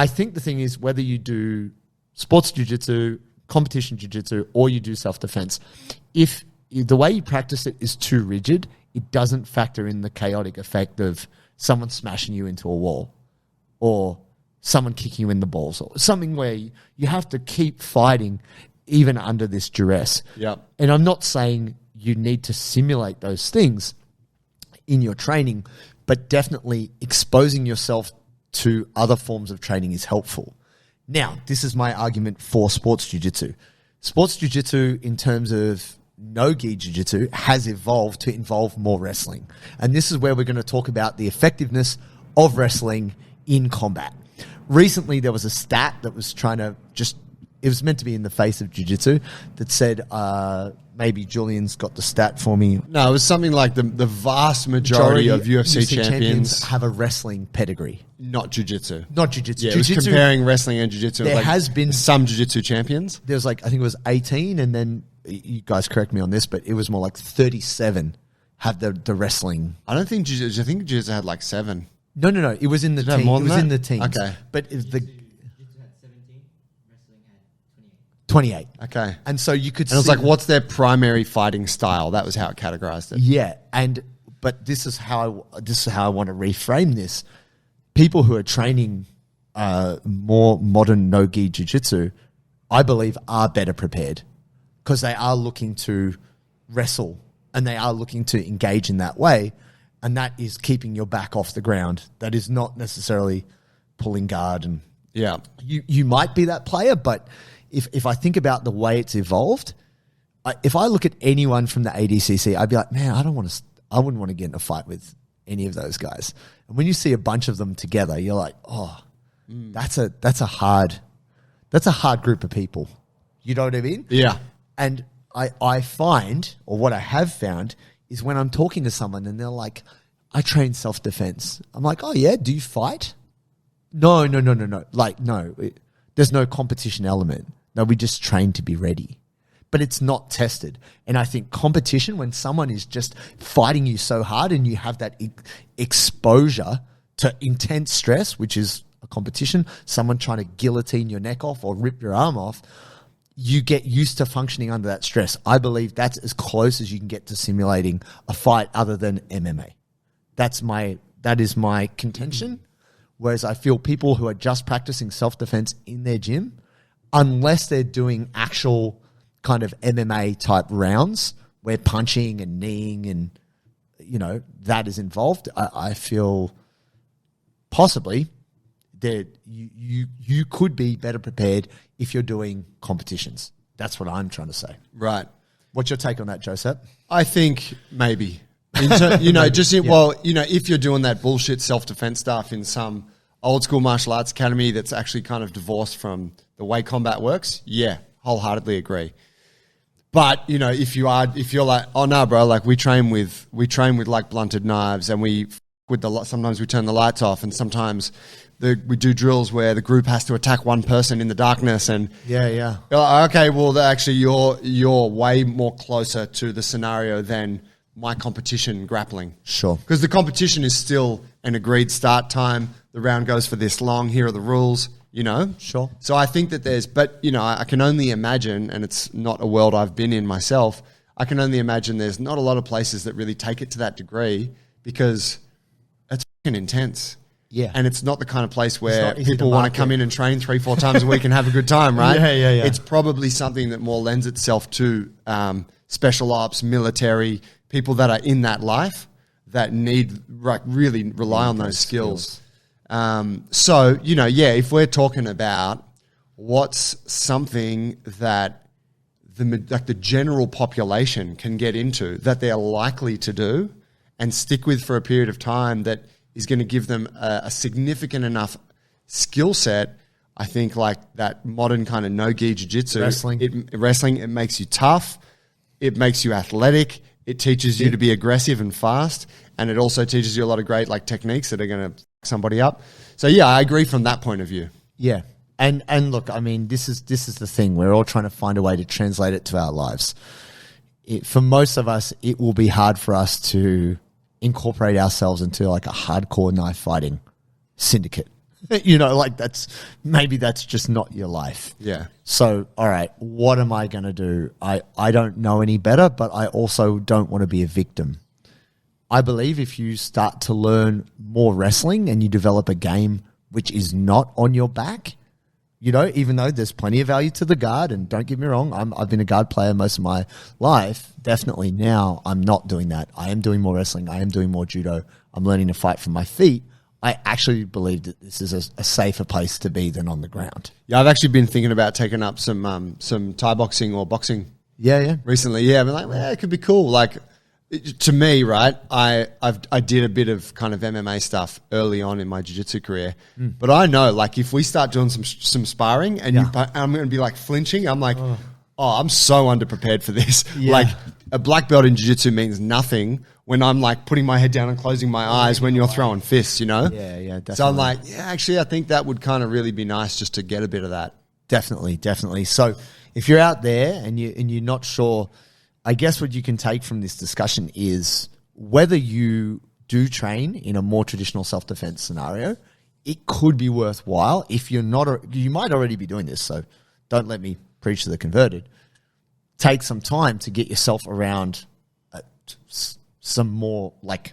I think the thing is whether you do sports jiu-jitsu, competition jiu-jitsu, or you do self-defense, if the way you practice it is too rigid, it doesn't factor in the chaotic effect of someone smashing you into a wall or someone kicking you in the balls or something where you have to keep fighting even under this duress. Yep. And I'm not saying you need to simulate those things in your training, but definitely exposing yourself to other forms of training is helpful. Now, this is my argument for sports jiu-jitsu. Sports jiu-jitsu, in terms of no-gi jiu-jitsu, has evolved to involve more wrestling. And this is where we're going to talk about the effectiveness of wrestling in combat. Recently, there was a stat that was trying to it was meant to be in the face of jiu-jitsu that said, maybe Julian's got the stat for me. No, it was something like the vast majority of UFC champions have a wrestling pedigree. Not jiu-jitsu. Not jiu-jitsu. Yeah, it was comparing wrestling and jiu-jitsu. There has been some jiu-jitsu champions. There's I think it was 18, and then you guys correct me on this, but it was more like 37 have the wrestling. I don't think jiu-jitsu. I think jiu-jitsu had like 7. No. It was in the team. It was in the teams. Okay. But Jiu-jitsu had 17, wrestling had 28. Okay. And so you could see... And it was like, what's their primary fighting style? That was how it categorized it. Yeah. But this is how I want to reframe this. People who are training more modern no-gi jiu-jitsu, I believe, are better prepared because they are looking to wrestle and they are looking to engage in that way. And that is keeping your back off the ground. That is not necessarily pulling guard. And yeah, you might be that player, but if I think about the way it's evolved, if I look at anyone from the ADCC, I'd be like, man, I wouldn't want to get in a fight with any of those guys. And when you see a bunch of them together, you're like, oh, that's a hard group of people. You know what I mean? Yeah. And I find, or what I have found, is when I'm talking to someone and they're like, I train self-defense. I'm like, oh yeah, do you fight? No. Like, no, there's no competition element. No, we just train to be ready. But it's not tested. And I think competition, when someone is just fighting you so hard and you have that exposure to intense stress, which is a competition, someone trying to guillotine your neck off or rip your arm off, you get used to functioning under that stress. I believe that's as close as you can get to simulating a fight other than MMA. That is my contention. Whereas I feel people who are just practicing self-defense in their gym, unless they're doing actual kind of MMA type rounds where punching and kneeing and, that is involved, I feel possibly that you could be better prepared if you're doing competitions. That's what I'm trying to say. Right. What's your take on that, Joseph? I think maybe. If you're doing that bullshit self-defense stuff in some old school martial arts academy that's actually kind of divorced from the way combat works, yeah, wholeheartedly agree. But, if you're like, oh no, bro, like we train with like blunted knives and sometimes we turn the lights off and sometimes we do drills where the group has to attack one person in the darkness and yeah. You're like, okay, well actually you're way more closer to the scenario than my competition grappling. Sure. Because the competition is still an agreed start time. The round goes for this long. Here are the rules, Sure. So I think that I can only imagine, and it's not a world I've been in myself, I can only imagine there's not a lot of places that really take it to that degree because it's fucking intense. Yeah. And it's not the kind of place where easy people to want to come in and train 3-4 times a week and have a good time, right? Yeah. It's probably something that more lends itself to special ops, military, people that are in that life that need really rely on those skills. If we're talking about what's something that the general population can get into that they're likely to do and stick with for a period of time that is going to give them a significant enough skill set, I think like that modern kind of no-gi jiu-jitsu. Wrestling, it makes you tough. It makes you athletic. It teaches you to be aggressive and fast. And it also teaches you a lot of great like techniques that are going to f*** somebody up. So yeah, I agree from that point of view. Yeah. And look, I mean, this is the thing. We're all trying to find a way to translate it to our lives. For most of us, it will be hard for us to incorporate ourselves into like a hardcore knife fighting syndicate. You know, like maybe that's just not your life. Yeah. So, all right, what am I going to do? I don't know any better, but I also don't want to be a victim. I believe if you start to learn more wrestling and you develop a game which is not on your back, you know, even though there's plenty of value to the guard, and don't get me wrong, I've been a guard player most of my life. Definitely now I'm not doing that. I am doing more wrestling. I am doing more judo. I'm learning to fight from my feet. I actually believe that this is a safer place to be than on the ground. Yeah, I've actually been thinking about taking up some Thai boxing or boxing. Yeah. Recently, yeah. I've been like, it could be cool. Like, to me, right, I did a bit of kind of MMA stuff early on in my jiu-jitsu career. But I know, like, if we start doing some sparring and I'm going to be like flinching, I'm like, I'm so underprepared for this. Yeah. Like, a black belt in jiu-jitsu means nothing when I'm like putting my head down and closing my eyes when you're throwing fists, you know? Yeah, definitely. So I'm like, actually, I think that would kind of really be nice just to get a bit of that. Definitely. So if you're out there and you're not sure, I guess what you can take from this discussion is whether you do train in a more traditional self-defense scenario, it could be worthwhile. If you're not, you might already be doing this, so don't let me preach to the converted. Take some time to get yourself around some more like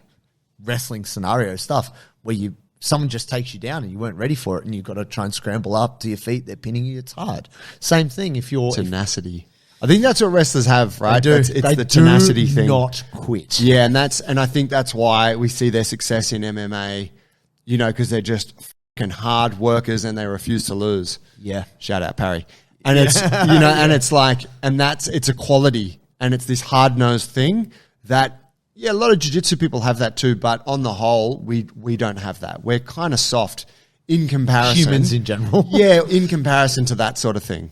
wrestling scenario stuff where someone just takes you down and you weren't ready for it and you've got to try and scramble up to your feet. They're pinning you. It's hard. Same thing if you're... Tenacity. I think that's what wrestlers have, right? They do. It's they the tenacity do thing. Not quit. Yeah, and I think that's why we see their success in MMA, you know, because they're just fucking hard workers and they refuse to lose. Yeah. Shout out Parry. And it's, you know, and it's like, and it's a quality and it's this hard-nosed thing that, yeah, a lot of jiu-jitsu people have that too, but on the whole, we don't have that. We're kind of soft in comparison. Humans in general. Yeah, in comparison to that sort of thing.